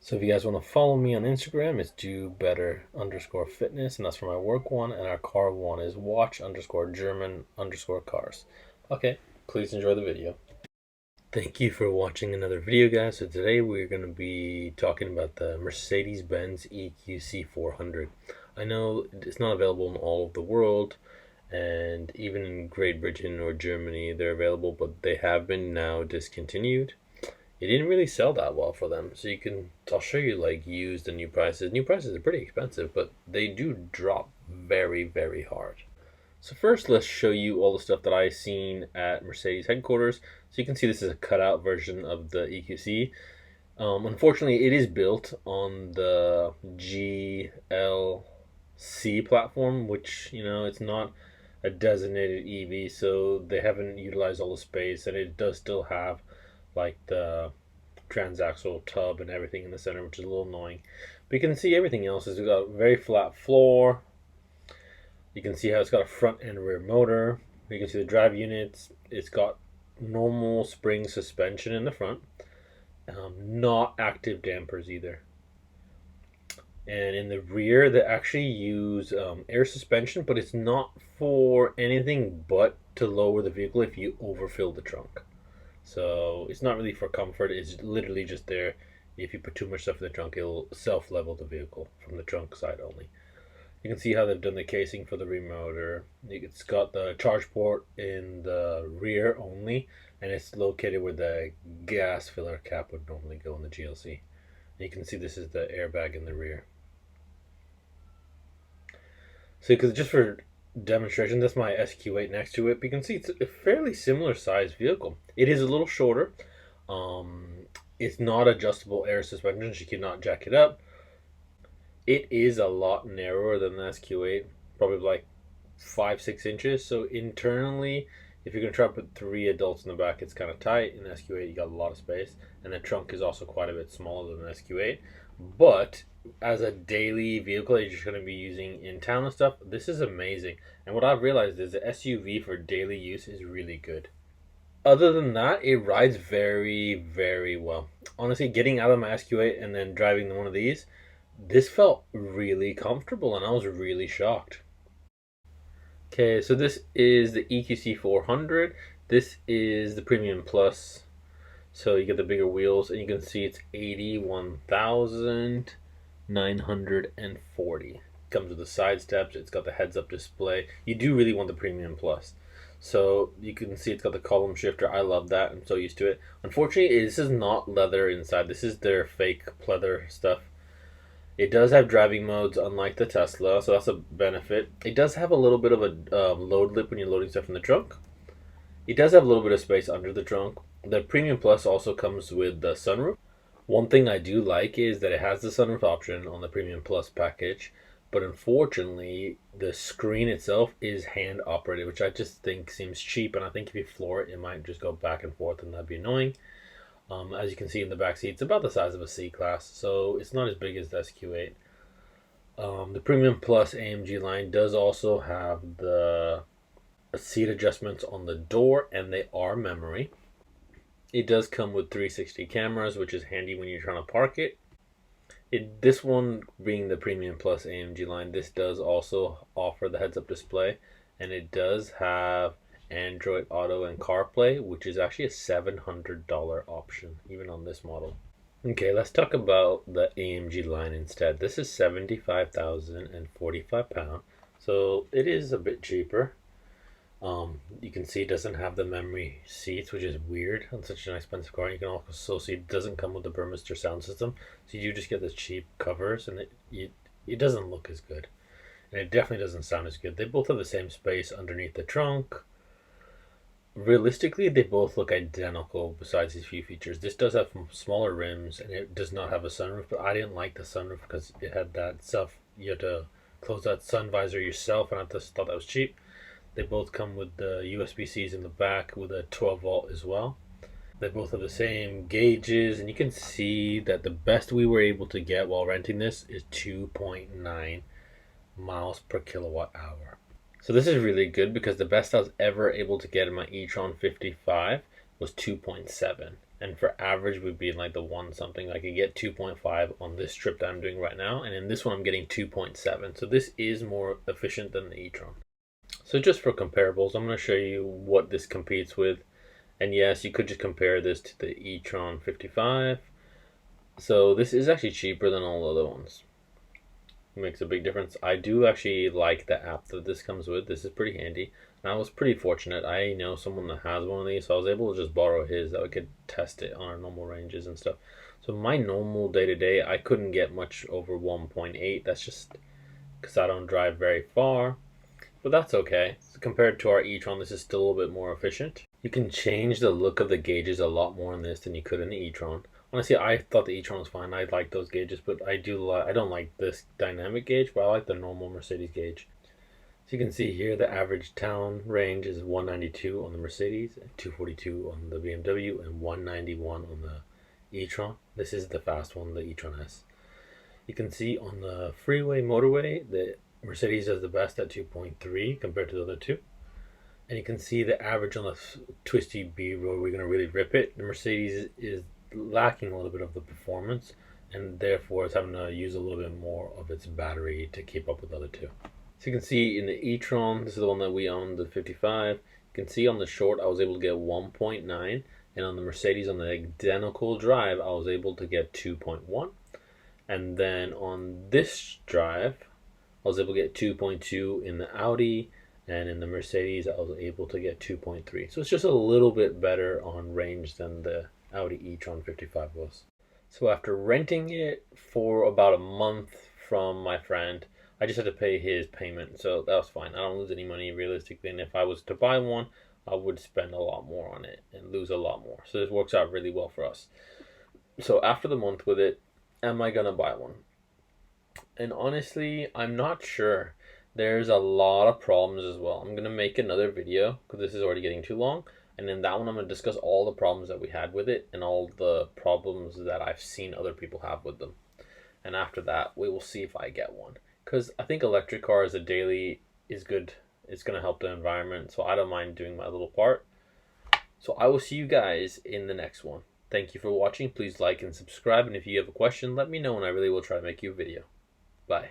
So if you guys want to follow me on Instagram, it's do better_fitness, and that's for my work one, and our car one is watch_German_cars. Okay, please enjoy the video. Thank you for watching another video, guys. So today we're going to be talking about the Mercedes-Benz eqc400. I know it's not available in all of the world, and even in Great Britain or Germany they're available, but they have been now discontinued. It didn't really sell that well for them, so I'll show you like used and new prices. New prices are pretty expensive, but they do drop very, very hard. So first, let's show you all the stuff that I've seen at Mercedes headquarters. So you can see this is a cutout version of the EQC. Unfortunately, it is built on the GLC platform, which, it's not a designated EV, so they haven't utilized all the space, and it does still have like the transaxle tub and everything in the center, which is a little annoying. But you can see everything else is got a very flat floor. You can see how it's got a front and rear motor. You can see the drive units. It's got normal spring suspension in the front, not active dampers either. And in the rear, they actually use air suspension, but it's not for anything but to lower the vehicle if you overfill the trunk. So it's not really for comfort. It's literally just there. If you put too much stuff in the trunk, it'll self-level the vehicle from the trunk side only. You can see how they've done the casing for the rear motor. It's got the charge port in the rear only, and it's located where the gas filler cap would normally go in the GLC. And you can see this is the airbag in the rear. So because just for demonstration, that's my SQ8 next to it. But you can see it's a fairly similar sized vehicle. It is a little shorter. It's not adjustable air suspension, so you cannot jack it up. It is a lot narrower than the SQ8, probably like 5-6 inches. So internally, if you're gonna try to put 3 adults in the back, it's kind of tight. In the SQ8, you got a lot of space, and the trunk is also quite a bit smaller than the SQ8. But as a daily vehicle that you're just going to be using in town and stuff, this is amazing. And what I've realized is the SUV for daily use is really good. Other than that, it rides very, very well. Honestly, getting out of my SQ8 and then driving one of these, this felt really comfortable, and I was really shocked. Okay, so this is the eqc400. This is the Premium Plus. So you get the bigger wheels, and you can see it's 81,940. Comes with the side steps. It's got the heads-up display. You do really want the Premium Plus. So you can see it's got the column shifter. I love that. I'm so used to it. Unfortunately, this is not leather inside. This is their fake pleather stuff. It does have driving modes, unlike the Tesla, so that's a benefit. It does have a little bit of a load lip when you're loading stuff in the trunk. It does have a little bit of space under the trunk. The Premium Plus also comes with the sunroof. One thing I do like is that it has the sunroof option on the Premium Plus package, but unfortunately, the screen itself is hand operated, which I just think seems cheap, and I think if you floor it, it might just go back and forth, and that'd be annoying. As you can see in the back seat, it's about the size of a C-Class, so it's not as big as the SQ8. The Premium Plus AMG line does also have the seat adjustments on the door, and they are memory. It does come with 360 cameras, which is handy when you're trying to park it. This one being the Premium Plus AMG line, this does also offer the heads-up display, and it does have Android Auto and CarPlay, which is actually a $700 option, even on this model. Okay, let's talk about the AMG line instead. This is £75,045, so it is a bit cheaper. You can see it doesn't have the memory seats, which is weird on such an expensive car. You can also see it doesn't come with the Burmester sound system, so you just get the cheap covers, and it doesn't look as good, and it definitely doesn't sound as good. They both have the same space underneath the trunk. Realistically, they both look identical besides these few features. This does have smaller rims, and it does not have a sunroof, but I didn't like the sunroof because it had that stuff. You had to close that sun visor yourself, and I just thought that was cheap. They both come with the USB-Cs in the back with a 12 volt as well. They both have the same gauges, and you can see that the best we were able to get while renting this is 2.9 miles per kilowatt hour. So this is really good because the best I was ever able to get in my e-tron 55 was 2.7. and for average would be like the one something. I could get 2.5 on this trip that I'm doing right now, and in this one I'm getting 2.7. So this is more efficient than the e-tron. So just for comparables, I'm going to show you what this competes with. And yes, you could just compare this to the e-tron 55. So this is actually cheaper than all the other ones. It makes a big difference. I do actually like the app that this comes with. This is pretty handy. And I was pretty fortunate. I know someone that has one of these, so I was able to just borrow his that we could test it on our normal ranges and stuff. So my normal day-to-day, I couldn't get much over 1.8. That's just because I don't drive very far. But that's okay. So compared to our e-tron, this is still a little bit more efficient. You can change the look of the gauges a lot more in this than you could in the e-tron. Honestly, I thought the e-tron was fine. I like those gauges, but I don't like this dynamic gauge, but I like the normal Mercedes gauge. So you can see here the average town range is 192 on the Mercedes, 242 on the BMW, and 191 on the e-tron. This is the fast one, the e-tron S. You can see on the freeway motorway, the Mercedes does the best at 2.3 compared to the other two. And you can see the average on the twisty B road, we're going to really rip it. The Mercedes is lacking a little bit of the performance, and therefore it's having to use a little bit more of its battery to keep up with the other two. So you can see in the e-tron, this is the one that we own, the 55. You can see on the short I was able to get 1.9, and on the Mercedes on the identical drive I was able to get 2.1. And then on this drive I was able to get 2.2 in the Audi, and in the Mercedes I was able to get 2.3. So it's just a little bit better on range than the Audi e-tron 55 was. So after renting it for about a month from my friend, I just had to pay his payment, so that was fine. I don't lose any money realistically, and if I was to buy one, I would spend a lot more on it and lose a lot more. So this works out really well for us. So after the month with it, am I gonna buy one? And honestly, I'm not sure. There's a lot of problems as well. I'm gonna make another video because this is already getting too long, and in that one I'm gonna discuss all the problems that we had with it and all the problems that I've seen other people have with them. And after that, we will see if I get one. Because I think electric cars a daily is good. It's gonna help the environment, so I don't mind doing my little part. So I will see you guys in the next one. Thank you for watching. Please like and subscribe, and if you have a question, let me know and I really will try to make you a video. Bye.